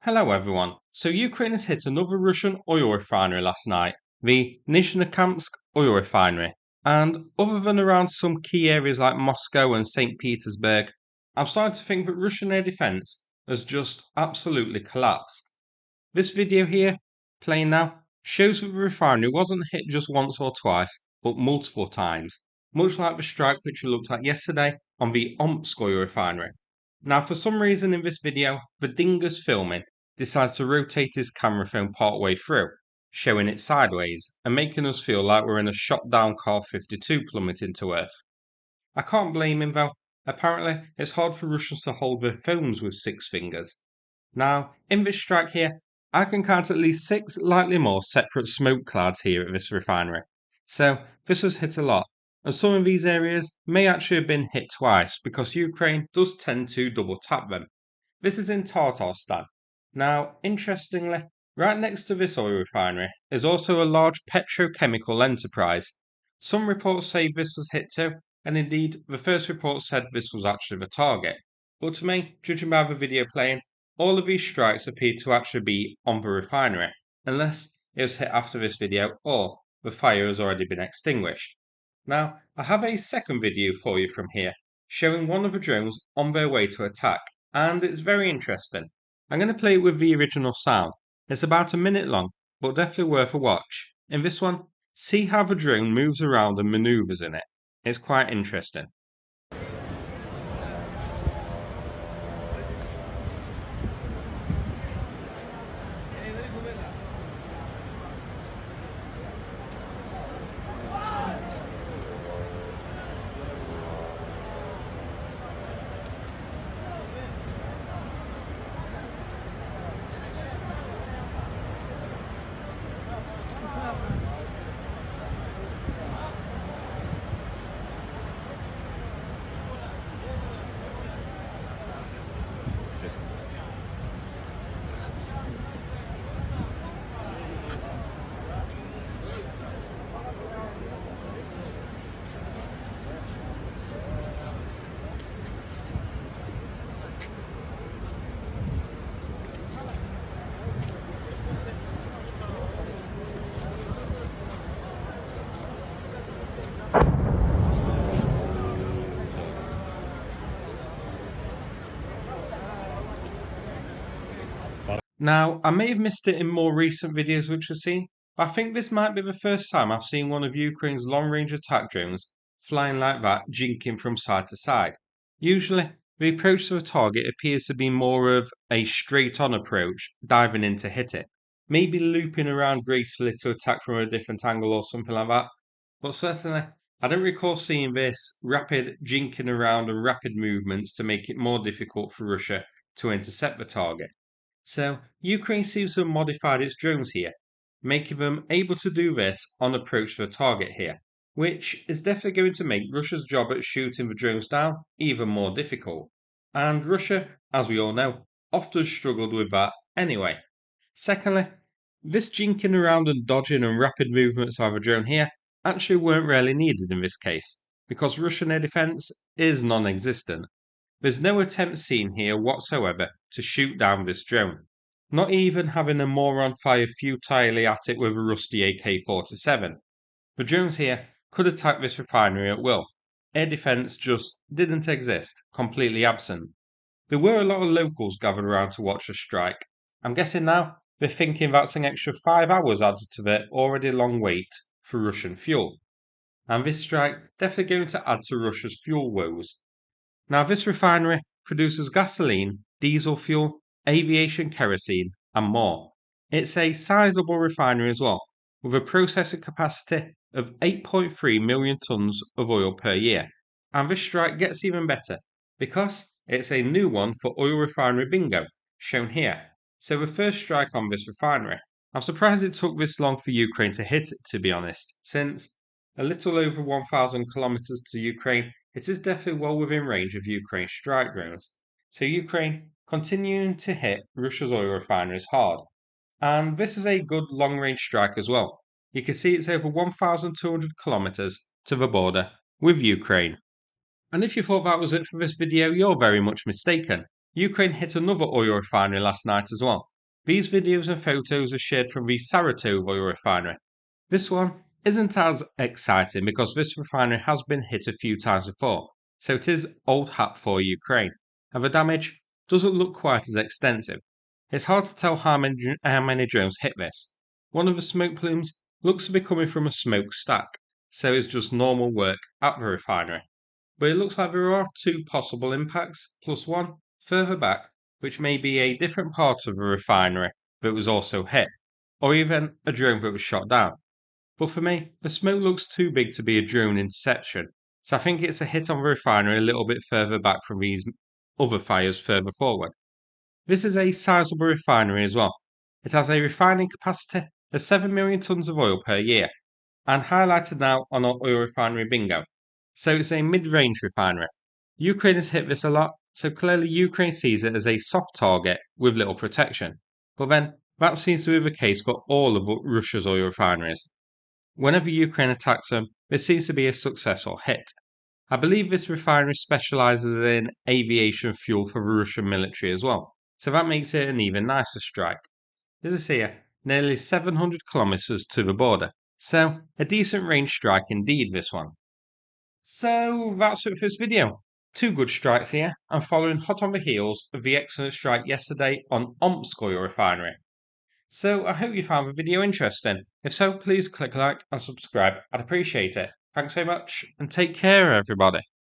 Hello everyone. So Ukraine has hit another Russian oil refinery last night, the Nizhnekamsk Oil Refinery. And other than around some key areas like Moscow and St. Petersburg, I'm starting to think that Russian air defense has just absolutely collapsed. This video here, playing now, shows that the refinery wasn't hit just once or twice, but multiple times, much like the strike which we looked at yesterday on the Omsk Oil Refinery. Now, for some reason in this video, the dingus filming decides to rotate his camera phone partway through, showing it sideways and making us feel like we're in a shot down Car 52 plummeting to Earth. I can't blame him though. Apparently, it's hard for Russians to hold their phones with 6 fingers. Now, in this strike here, I can count at least 6 more separate smoke clouds here at this refinery. So, this was hit a lot, and some of these areas may actually have been hit twice because Ukraine does tend to double tap them. This is in Tatarstan. Now, interestingly, right next to this oil refinery is also a large petrochemical enterprise. Some reports say this was hit too, and indeed, the first report said this was actually the target. But to me, judging by the video playing, all of these strikes appear to actually be on the refinery, unless it was hit after this video or the fire has already been extinguished. Now, I have a second video for you from here, showing one of the drones on their way to attack, and it's very interesting. I'm going to play it with the original sound. It's about a minute long, but definitely worth a watch. In this one, see how the drone moves around and maneuvers in it. It's quite interesting. Now, I may have missed it in more recent videos which we've seen, but I think this might be the first time I've seen one of Ukraine's long-range attack drones flying like that, jinking from side to side. Usually, the approach to a target appears to be more of a straight-on approach, diving in to hit it, maybe looping around gracefully to attack from a different angle or something like that. But certainly, I don't recall seeing this rapid jinking around and rapid movements to make it more difficult for Russia to intercept the target. So, Ukraine seems to have modified its drones here, making them able to do this on approach to a target here, which is definitely going to make Russia's job at shooting the drones down even more difficult. And Russia, as we all know, often struggled with that anyway. Secondly, this jinking around and dodging and rapid movements of a drone here actually weren't really needed in this case, because Russian air defense is non-existent. There's no attempt seen here whatsoever to shoot down this drone, not even having a moron fire futilely at it with a rusty AK-47. The drones here could attack this refinery at will. Air defense just didn't exist, completely absent. There were a lot of locals gathered around to watch the strike. I'm guessing now they're thinking that's an extra 5 hours added to their already long wait for Russian fuel. And this strike definitely going to add to Russia's fuel woes. Now, this refinery produces gasoline, diesel fuel, aviation kerosene, and more. It's a sizable refinery as well, with a processing capacity of 8.3 million tonnes of oil per year. And this strike gets even better because it's a new one for oil refinery bingo, shown here. So, the first strike on this refinery. I'm surprised it took this long for Ukraine to hit it, to be honest, since a little over 1,000 kilometers to Ukraine, it is definitely well within range of Ukraine's strike drones. So Ukraine continuing to hit Russia's oil refineries hard. And this is a good long-range strike as well. You can see it's over 1,200 kilometers to the border with Ukraine. And if you thought that was it for this video, you're very much mistaken. Ukraine hit another oil refinery last night as well. These videos and photos are shared from the Saratov Oil Refinery. This one isn't as exciting because this refinery has been hit a few times before, so it is old hat for Ukraine, and the damage doesn't look quite as extensive. It's hard to tell how many drones hit this. One of the smoke plumes looks to be coming from a smokestack, so it's just normal work at the refinery. But it looks like there are two possible impacts, plus one further back, which may be a different part of the refinery that was also hit, or even a drone that was shot down. But for me, the smoke looks too big to be a drone interception, so I think it's a hit on the refinery a little bit further back from these other fires further forward. This is a sizable refinery as well. It has a refining capacity of 7 million tonnes of oil per year, and highlighted now on our oil refinery bingo. So it's a mid-range refinery. Ukraine has hit this a lot, so clearly Ukraine sees it as a soft target with little protection. But then, that seems to be the case for all of Russia's oil refineries. Whenever Ukraine attacks them, there seems to be a successful hit. I believe this refinery specializes in aviation fuel for the Russian military as well, so that makes it an even nicer strike. This is here, nearly 700 kilometers to the border, so a decent range strike indeed this one. So that's it for this video. Two good strikes here, and following hot on the heels of the excellent strike yesterday on Omsk Oil Refinery. So I hope you found the video interesting. If so, please click like and subscribe. I'd appreciate it. Thanks so much, and take care everybody.